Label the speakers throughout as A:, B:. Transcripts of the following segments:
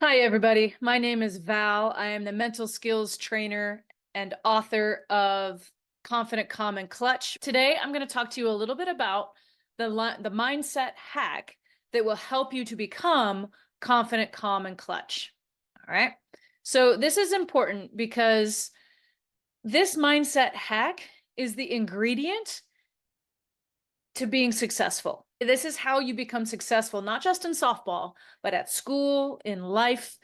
A: Hi, everybody. My name is Val. I am the mental skills trainer and author of Confident, Calm, and Clutch. Today, I'm going to talk to you a little bit about the mindset hack that will help you to become confident, calm, and clutch. All right. So, this is important because this mindset hack is the ingredient to being successful. This is how you become successful, not just in softball, but at school, in life.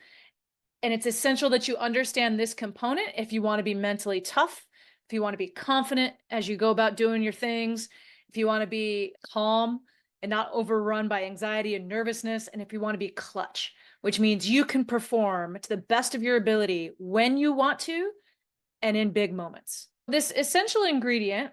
A: And it's essential that you understand this component if you want to be mentally tough, if you want to be confident as you go about doing your things, if you want to be calm and not overrun by anxiety and nervousness, and if you want to be clutch, which means you can perform to the best of your ability when you want to and in big moments. This essential ingredient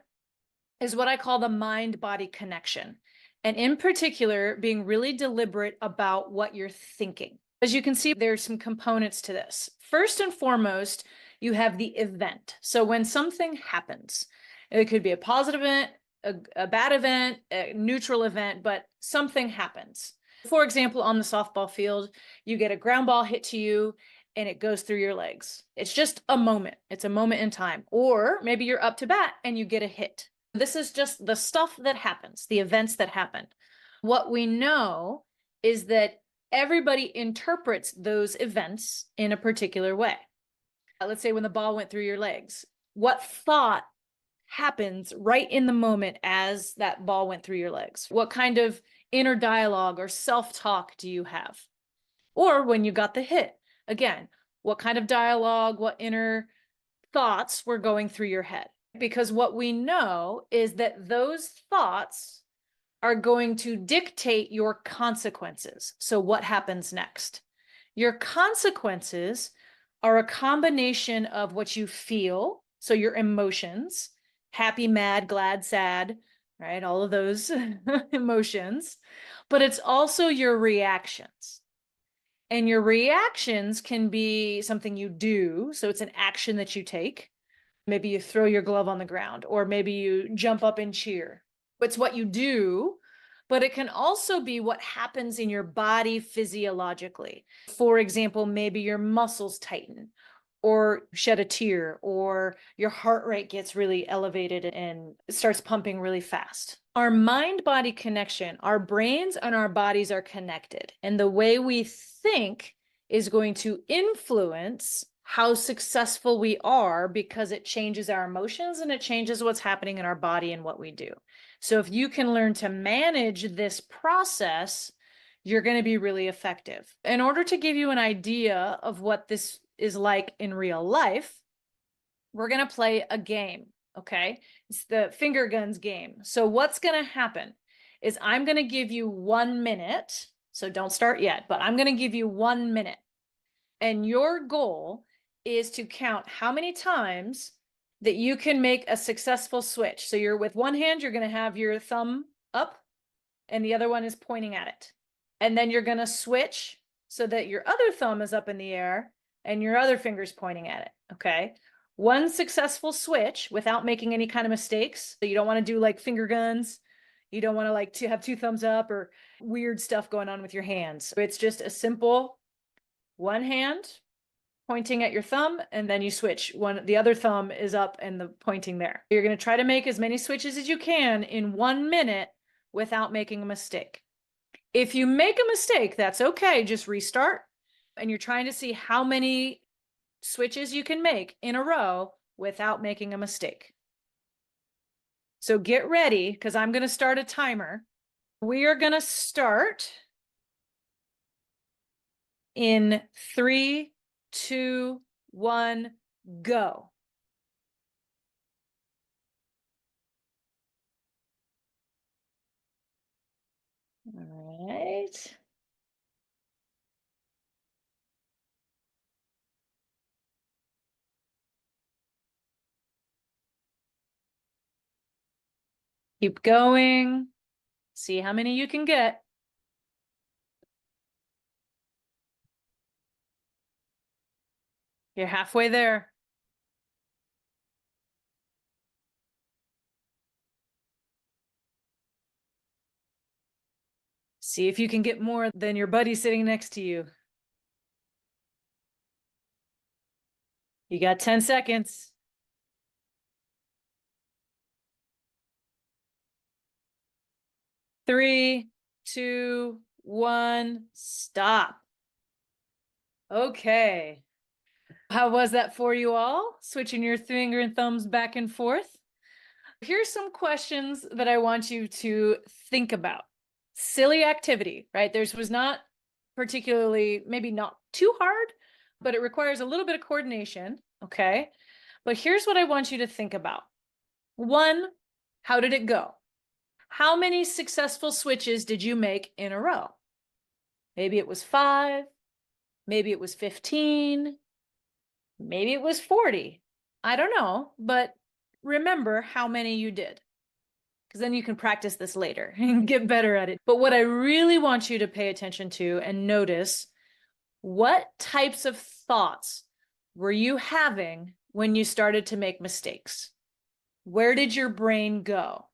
A: is what I call the mind-body connection. And in particular, being really deliberate about what you're thinking. As you can see, there's some components to this. First and foremost, you have the event. So when something happens, it could be a positive event, a bad event, a neutral event, but something happens. For example, on the softball field, you get a ground ball hit to you and it goes through your legs. It's just a moment. It's a moment in time. Or maybe you're up to bat and you get a hit. This is just the stuff that happens, the events that happen. What we know is that everybody interprets those events in a particular way. Let's say when the ball went through your legs, what thought happens right in the moment as that ball went through your legs? What kind of inner dialogue or self-talk do you have? Or when you got the hit, again, what kind of dialogue, what inner thoughts were going through your head? Because what we know is that those thoughts are going to dictate your consequences. So, what happens next? Your consequences are a combination of what you feel, so your emotions, happy, mad, glad, sad, right? All of those emotions, but it's also your reactions. And your reactions can be something you do, so it's an action that you take. Maybe you throw your glove on the ground, or maybe you jump up and cheer. It's what you do, but it can also be what happens in your body physiologically. For example, maybe your muscles tighten, or shed a tear, or your heart rate gets really elevated and starts pumping really fast. Our mind body connection, our brains and our bodies are connected, and the way we think is going to influence how successful we are because it changes our emotions and it changes what's happening in our body and what we do. So if you can learn to manage this process, you're going to be really effective. In order to give you an idea of what this is like in real life, we're going to play a game, okay? It's the finger guns game. So what's going to happen is I'm going to give you 1 minute. So don't start yet, but I'm going to give you 1 minute. And your goal is to count how many times that you can make a successful switch. So you're with one hand, you're going to have your thumb up and the other one is pointing at it. And then you're going to switch so that your other thumb is up in the air and your other finger's pointing at it. Okay. One successful switch without making any kind of mistakes. So you don't want to do like finger guns. You don't want to like to have two thumbs up or weird stuff going on with your hands. It's just a simple one hand pointing at your thumb, and then you switch. The other thumb is up and the pointing there. You're going to try to make as many switches as you can in 1 minute without making a mistake. If you make a mistake, that's okay. Just restart. And you're trying to see how many switches you can make in a row without making a mistake. So get ready because I'm going to start a timer. We are going to start in 3, 2, 1, go. All right. Keep going. See how many you can get. You're halfway there. See if you can get more than your buddy sitting next to you. You got 10 seconds. 3, 2, 1, stop. Okay. How was that for you all? Switching your finger and thumbs back and forth. Here's some questions that I want you to think about. Silly activity, right? Theirs was not particularly, maybe not too hard, but it requires a little bit of coordination, okay? But here's what I want you to think about. 1, how did it go? How many successful switches did you make in a row? Maybe it was 5, maybe it was 15, maybe it was 40. I don't know, but remember how many you did, because then you can practice this later and get better at it. But what I really want you to pay attention to and notice, what types of thoughts were you having when you started to make mistakes? Where did your brain go?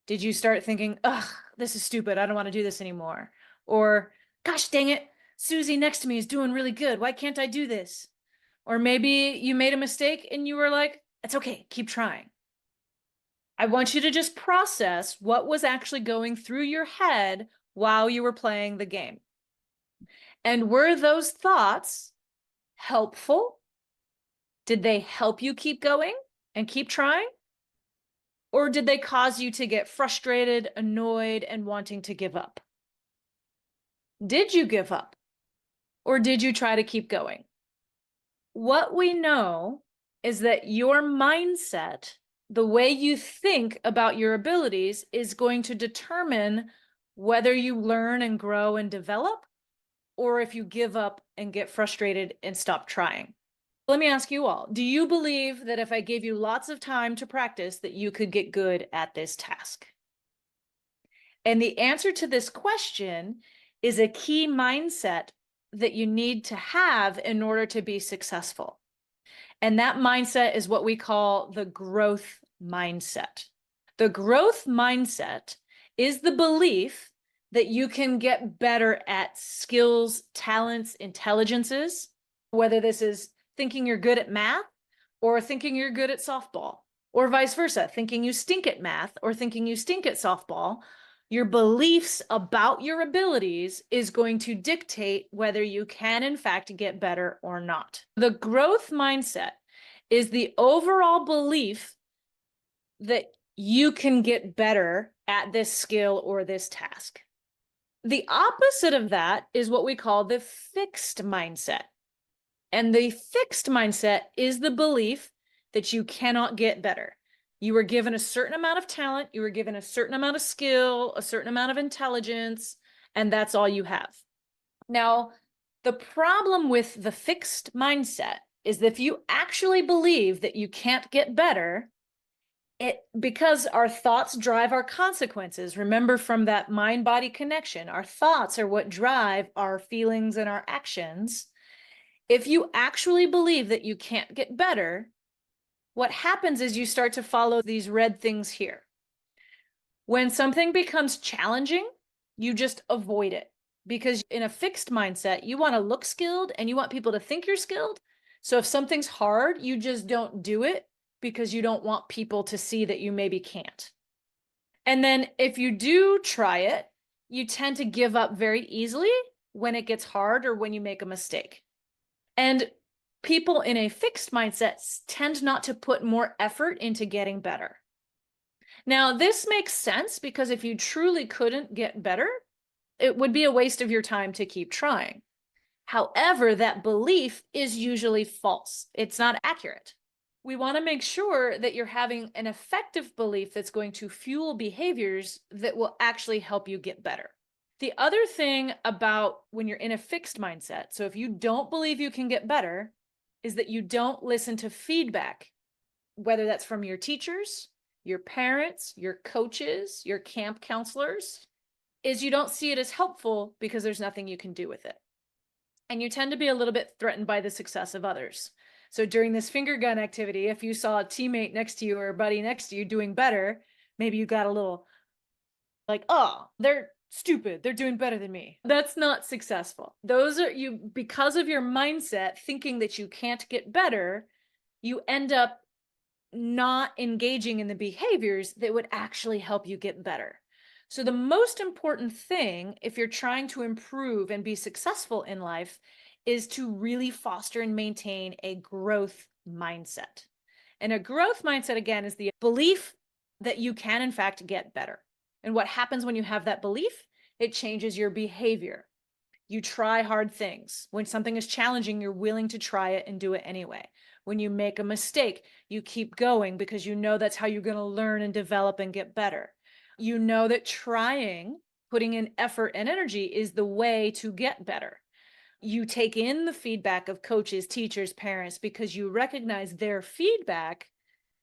A: Did you start thinking, ugh, this is stupid, I don't want to do this anymore? Or, gosh dang it, Susie next to me is doing really good, why can't I do this? Or maybe you made a mistake and you were like, it's okay, keep trying. I want you to just process what was actually going through your head while you were playing the game. And were those thoughts helpful? Did they help you keep going and keep trying? Or did they cause you to get frustrated, annoyed, and wanting to give up? Did you give up? Or did you try to keep going? What we know is that your mindset, the way you think about your abilities, is going to determine whether you learn and grow and develop, or if you give up and get frustrated and stop trying. Let me ask you all, do you believe that if I gave you lots of time to practice, that you could get good at this task? And the answer to this question is a key mindset that you need to have in order to be successful. And that mindset is what we call the growth mindset. The growth mindset is the belief that you can get better at skills, talents, intelligences, whether this is thinking you're good at math or thinking you're good at softball, or vice versa, thinking you stink at math or thinking you stink at softball. Your beliefs about your abilities is going to dictate whether you can, in fact, get better or not. The growth mindset is the overall belief that you can get better at this skill or this task. The opposite of that is what we call the fixed mindset. And the fixed mindset is the belief that you cannot get better. You were given a certain amount of talent, you were given a certain amount of skill, a certain amount of intelligence, and that's all you have. Now, the problem with the fixed mindset is that if you actually believe that you can't get better, because our thoughts drive our consequences. Remember from that mind-body connection, our thoughts are what drive our feelings and our actions. If you actually believe that you can't get better, what happens is you start to follow these red things here. When something becomes challenging, you just avoid it, because in a fixed mindset, you want to look skilled and you want people to think you're skilled. So if something's hard, you just don't do it because you don't want people to see that you maybe can't. And then if you do try it, you tend to give up very easily when it gets hard or when you make a mistake. And people in a fixed mindset tend not to put more effort into getting better. Now, this makes sense because if you truly couldn't get better, it would be a waste of your time to keep trying. However, that belief is usually false. It's not accurate. We want to make sure that you're having an effective belief that's going to fuel behaviors that will actually help you get better. The other thing about when you're in a fixed mindset, so if you don't believe you can get better, is that you don't listen to feedback, whether that's from your teachers, your parents, your coaches, your camp counselors, is you don't see it as helpful because there's nothing you can do with it. And you tend to be a little bit threatened by the success of others. So during this finger gun activity, if you saw a teammate next to you or a buddy next to you doing better, maybe you got a little like, oh, they're stupid, they're doing better than me. That's not successful. Those are you, because of your mindset thinking that you can't get better, you end up not engaging in the behaviors that would actually help you get better. So, the most important thing, if you're trying to improve and be successful in life, is to really foster and maintain a growth mindset. And a growth mindset, again, is the belief that you can, in fact, get better. And what happens when you have that belief? It changes your behavior. You try hard things. When something is challenging, you're willing to try it and do it anyway. When you make a mistake, you keep going because you know that's how you're going to learn and develop and get better. You know that trying, putting in effort and energy is the way to get better. You take in the feedback of coaches, teachers, parents, because you recognize their feedback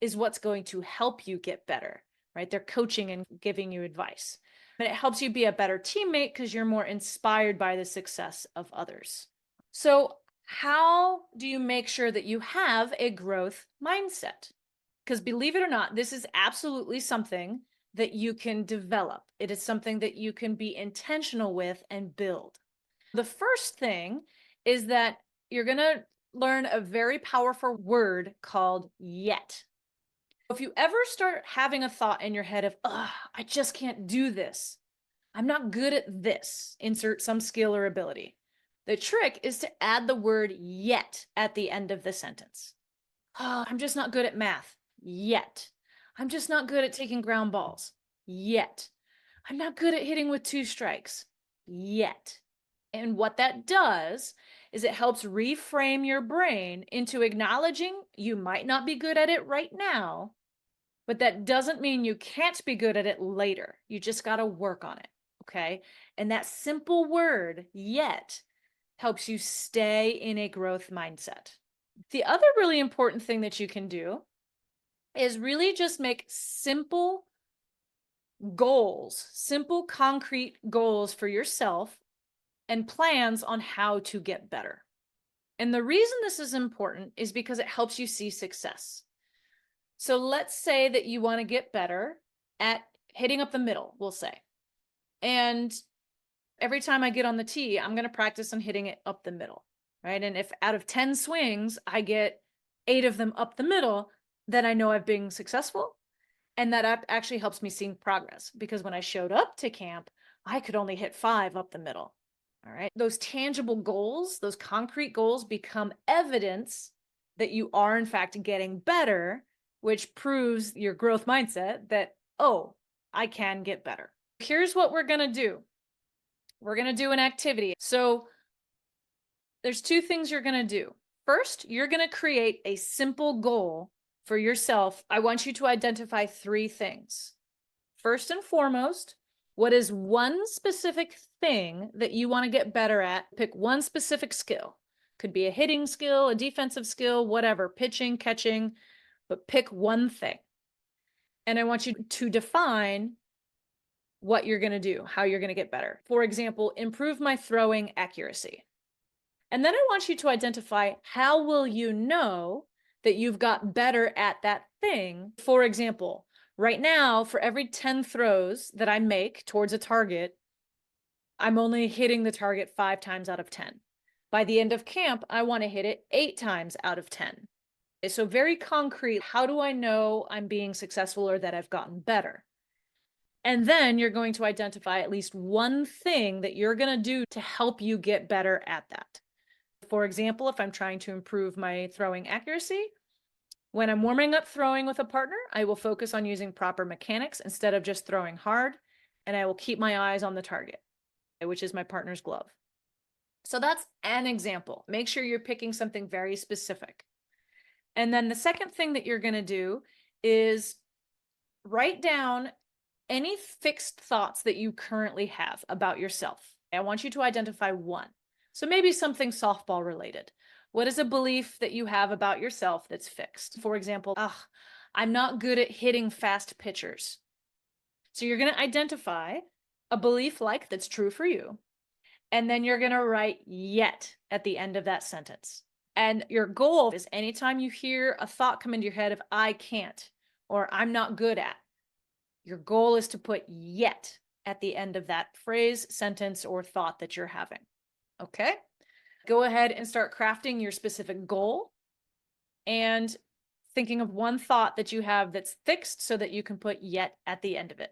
A: is what's going to help you get better, right? They're coaching and giving you advice. And it helps you be a better teammate because you're more inspired by the success of others. So, how do you make sure that you have a growth mindset? Because believe it or not, this is absolutely something that you can develop. It is something that you can be intentional with and build. The first thing is that you're going to learn a very powerful word called yet. If you ever start having a thought in your head of, I just can't do this, I'm not good at this, insert some skill or ability. The trick is to add the word yet at the end of the sentence. I'm just not good at math yet. I'm just not good at taking ground balls yet. I'm not good at hitting with 2 strikes yet. And what that does is it helps reframe your brain into acknowledging you might not be good at it right now, but that doesn't mean you can't be good at it later. You just got to work on it. Okay. And that simple word, yet, helps you stay in a growth mindset. The other really important thing that you can do is really just make simple goals, simple, concrete goals for yourself and plans on how to get better. And the reason this is important is because it helps you see success. So let's say that you want to get better at hitting up the middle, we'll say. And every time I get on the tee, I'm going to practice on hitting it up the middle, right? And if out of 10 swings, I get 8 of them up the middle, then I know I've been successful. And that actually helps me see progress because when I showed up to camp, I could only hit 5 up the middle. All right. Those tangible goals, those concrete goals become evidence that you are, in fact, getting better, which proves your growth mindset that, oh, I can get better. Here's what we're going to do. We're going to do an activity. So there's 2 things you're going to do. First, you're going to create a simple goal for yourself. I want you to identify 3 things. First and foremost, what is one specific thing that you want to get better at? Pick one specific skill. Could be a hitting skill, a defensive skill, whatever, pitching, catching, but pick one thing. And I want you to define what you're going to do, how you're going to get better. For example, improve my throwing accuracy. And then I want you to identify how will you know that you've got better at that thing. For example, right now, for every 10 throws that I make towards a target, I'm only hitting the target 5 times out of 10. By the end of camp, I want to hit it 8 times out of 10. So very concrete, how do I know I'm being successful or that I've gotten better? And then you're going to identify at least one thing that you're going to do to help you get better at that. For example, if I'm trying to improve my throwing accuracy, when I'm warming up throwing with a partner, I will focus on using proper mechanics instead of just throwing hard, and I will keep my eyes on the target, which is my partner's glove. So that's an example. Make sure you're picking something very specific. And then the second thing that you're going to do is write down any fixed thoughts that you currently have about yourself. I want you to identify one. So maybe something softball related. What is a belief that you have about yourself that's fixed? For example, I'm not good at hitting fast pitchers. So you're going to identify a belief like that's true for you. And then you're going to write yet at the end of that sentence. And your goal is anytime you hear a thought come into your head of I can't or I'm not good at, your goal is to put yet at the end of that phrase, sentence, or thought that you're having. Okay? Go ahead and start crafting your specific goal and thinking of one thought that you have that's fixed so that you can put yet at the end of it.